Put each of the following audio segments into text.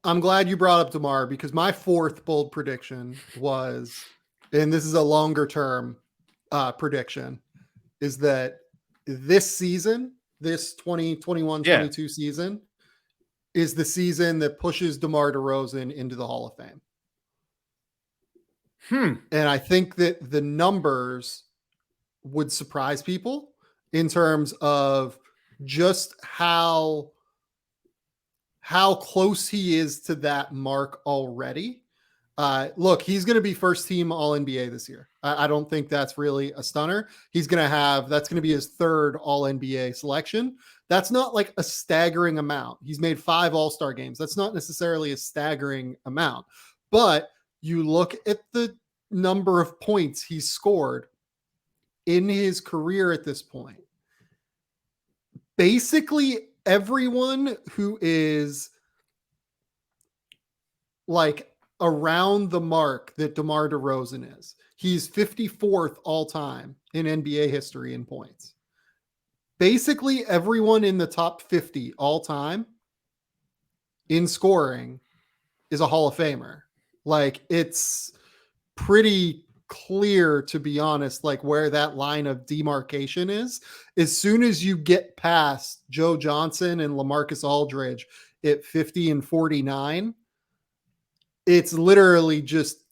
I'm glad you brought up DeMar, because my fourth bold prediction was, and this is a longer term prediction, is that this season, this 2021-22 season, is the season that pushes DeMar DeRozan into the Hall of Fame. And I think that the numbers would surprise people in terms of just how close he is to that mark already. Look, he's going to be first team All NBA this year. I don't think that's really a stunner. That's going to be his third All NBA selection. That's not like a staggering amount. He's made 5 All-Star games. That's not necessarily a staggering amount, but you look at the number of points he's scored in his career at this point. Basically, everyone who is like around the mark that DeMar DeRozan is, he's 54th all time in NBA history in points. Basically, everyone in the top 50 all time in scoring is a Hall of Famer. Like, it's pretty clear, to be honest, like where that line of demarcation is. As soon as you get past Joe Johnson and LaMarcus Aldridge at 50 and 49, it's literally just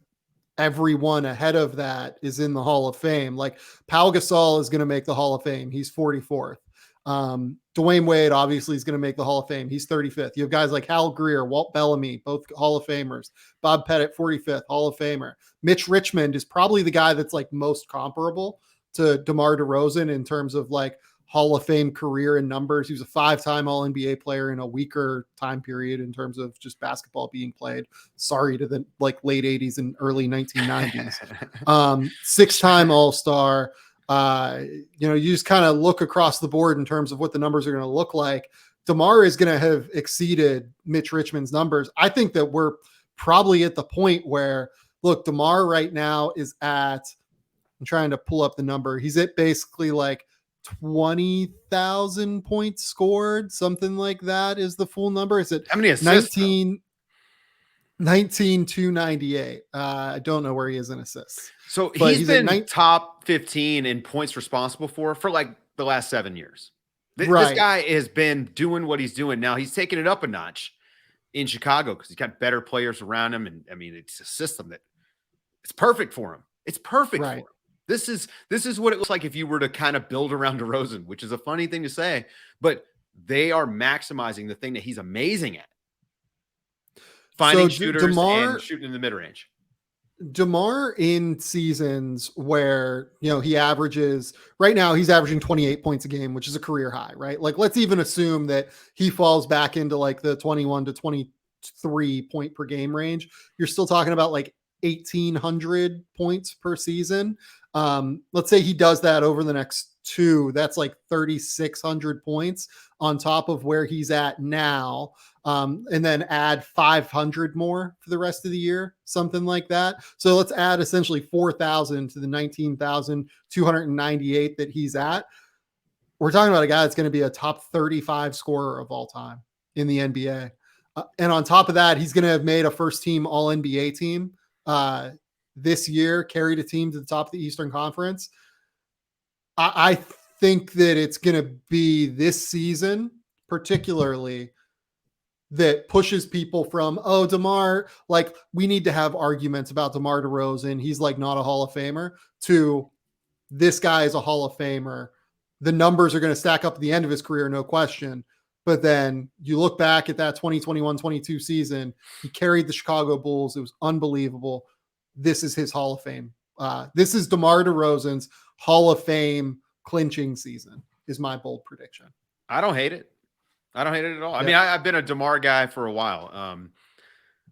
everyone ahead of that is in the Hall of Fame. Like, Pau Gasol is going to make the Hall of Fame. He's 44th. Dwayne Wade obviously is going to make the Hall of Fame. He's 35th. You have guys like Hal Greer, Walt Bellamy, both Hall of Famers. Bob Pettit, 45th, Hall of Famer. Mitch Richmond is probably the guy that's like most comparable to DeMar DeRozan in terms of like Hall of Fame career and numbers. He was a 5-time All NBA player in a weaker time period in terms of just basketball being played. Sorry to the like late 80s and early 1990s. 6-time All-Star. You just kind of look across the board in terms of what the numbers are going to look like. DeMar is going to have exceeded Mitch Richmond's numbers. I think that we're probably at the point where, look, DeMar right now is at, I'm trying to pull up the number. He's at basically like 20,000 points scored, something like that is the full number. Is it how many assists? 19,298. I don't know where he is in assists. So he's been top 15 in points responsible for like the last 7 years. This guy has been doing what he's doing. Now he's taking it up a notch in Chicago because he's got better players around him. And I mean, it's a system that it's perfect for him. It's perfect for him. This is what it looks like if you were to kind of build around DeRozan, which is a funny thing to say, but they are maximizing the thing that he's amazing at. Finding shooters and shooting in the mid-range. DeMar in seasons where, he averages, right now he's averaging 28 points a game, which is a career high, right? Like, let's even assume that he falls back into like the 21 to 23 point per game range. You're still talking about like 1,800 points per season. Let's say he does that over the next 2, that's like 3,600 points on top of where he's at now. And then add 500 more for the rest of the year, something like that. So let's add essentially 4,000 to the 19,298 that he's at. We're talking about a guy that's going to be a top 35 scorer of all time in the NBA. And on top of that, he's going to have made a first team All NBA team this year, carried a team to the top of the Eastern Conference. I think that it's going to be this season, particularly, that pushes people from, DeMar, like, we need to have arguments about DeMar DeRozan, he's like not a Hall of Famer, to this guy is a Hall of Famer. The numbers are going to stack up at the end of his career, no question. But then you look back at that 2021-22 season, he carried the Chicago Bulls. It was unbelievable. This is his Hall of Fame. This is DeMar DeRozan's Hall of Fame clinching season, is my bold prediction. I don't hate it. I don't hate it at all. I mean, I've been a DeMar guy for a while.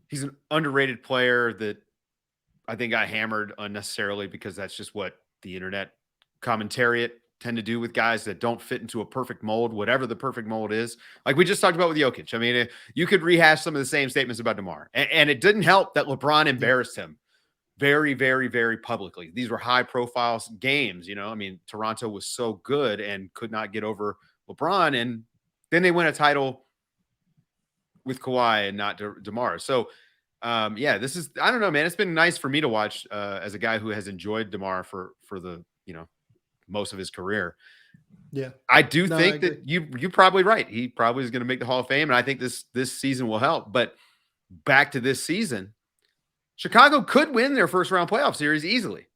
He's an underrated player that I think got hammered unnecessarily because that's just what the internet commentariat tend to do with guys that don't fit into a perfect mold, whatever the perfect mold is. Like we just talked about with Jokic. I mean, you could rehash some of the same statements about DeMar. And it didn't help that LeBron embarrassed him very, very, very publicly. These were high-profile games, I mean, Toronto was so good and could not get over LeBron, and then they win a title with Kawhi and not DeMar. So, yeah, this is, I don't know, man. It's been nice for me to watch as a guy who has enjoyed DeMar for the, most of his career. Yeah. I do think that you're probably right. He probably is going to make the Hall of Fame. And I think this season will help. But back to this season, Chicago could win their first round playoff series easily.